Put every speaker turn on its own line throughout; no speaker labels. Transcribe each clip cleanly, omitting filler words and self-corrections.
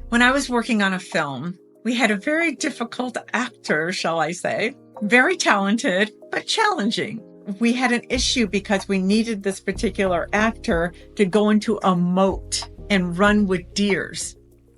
When I was working on a film, we had a very difficult actor, shall I say, very talented, but challenging. We had an issue because we needed this particular actor to go into a moat and run with deers.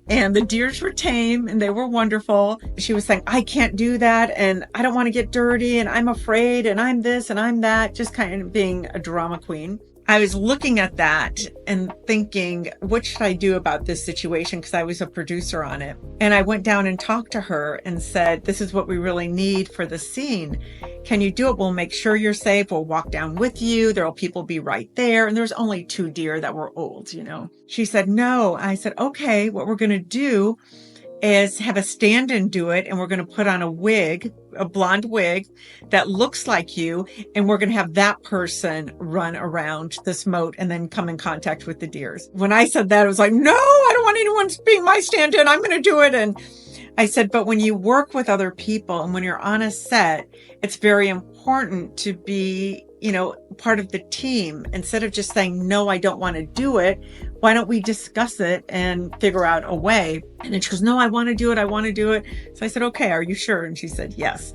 And the deers were tame and they were wonderful. She was saying, I can't do that. And I don't want to get dirty. And I'm afraid. And I'm this and I'm that. Just kind of being a drama queen. I was looking at that and thinking, what should I do about this situation? Because I was a producer on it. And I went down and talked to her and said, this is what we really need for the scene. Can you do it? We'll make sure you're safe. We'll walk down with you. There'll people be right there. And there's only 2 deer that were old, you know. She said, no. I said, okay, what we're going to do is have a stand-in do it. And we're going to put on a wig, a blonde wig that looks like you. And we're going to have that person run around this moat and then come in contact with the deers. When I said that, I was like, no, I don't want anyone being my stand-in. I'm going to do it. And I said, but when you work with other people and when you're on a set, it's very important to be, part of the team. Instead of just saying, no, I don't want to do it. Why don't we discuss it and figure out a way? And then she goes, no, I want to do it. I want to do it. So I said, okay, are you sure? And she said, yes.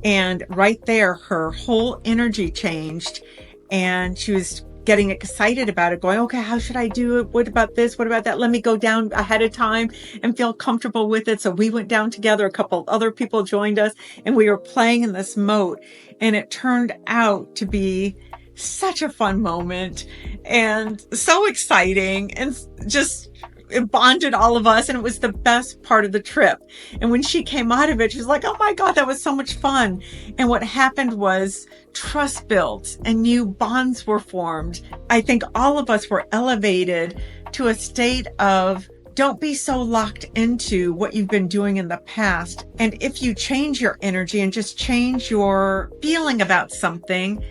And right there, her whole energy changed and she was getting excited about it, going, okay, how should I do it? What about this? What about that? Let me go down ahead of time and feel comfortable with it. So we went down together. A couple of other people joined us and we were playing in this moat. And it turned out to be such a fun moment and so exciting and just it bonded all of us. And it was the best part of the trip. And when she came out of it, she was like, oh my God, that was so much fun. And what happened was trust built and new bonds were formed. I think all of us were elevated to a state of don't be so locked into what you've been doing in the past. And if you change your energy and just change your feeling about something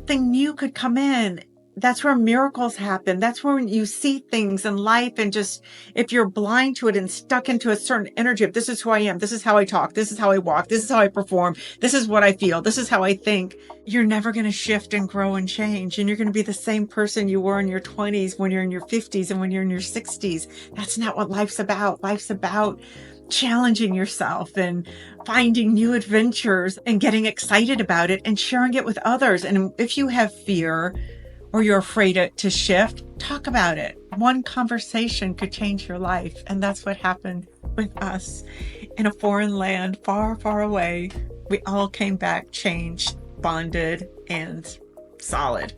new could come in. That's where miracles happen. That's when you see things in life and just, if you're blind to it and stuck into a certain energy of this is who I am, this is how I talk, this is how I walk, this is how I perform, this is what I feel, this is how I think, you're never going to shift and grow and change. And you're going to be the same person you were in your 20s, when you're in your 50s and when you're in your 60s. That's not what life's about. Life's about challenging yourself and finding new adventures and getting excited about it and sharing it with others. And if you have fear, or you're afraid to shift, talk about it. One conversation could change your life. And that's what happened with us in a foreign land, far, far away. We all came back, changed, bonded, and solid.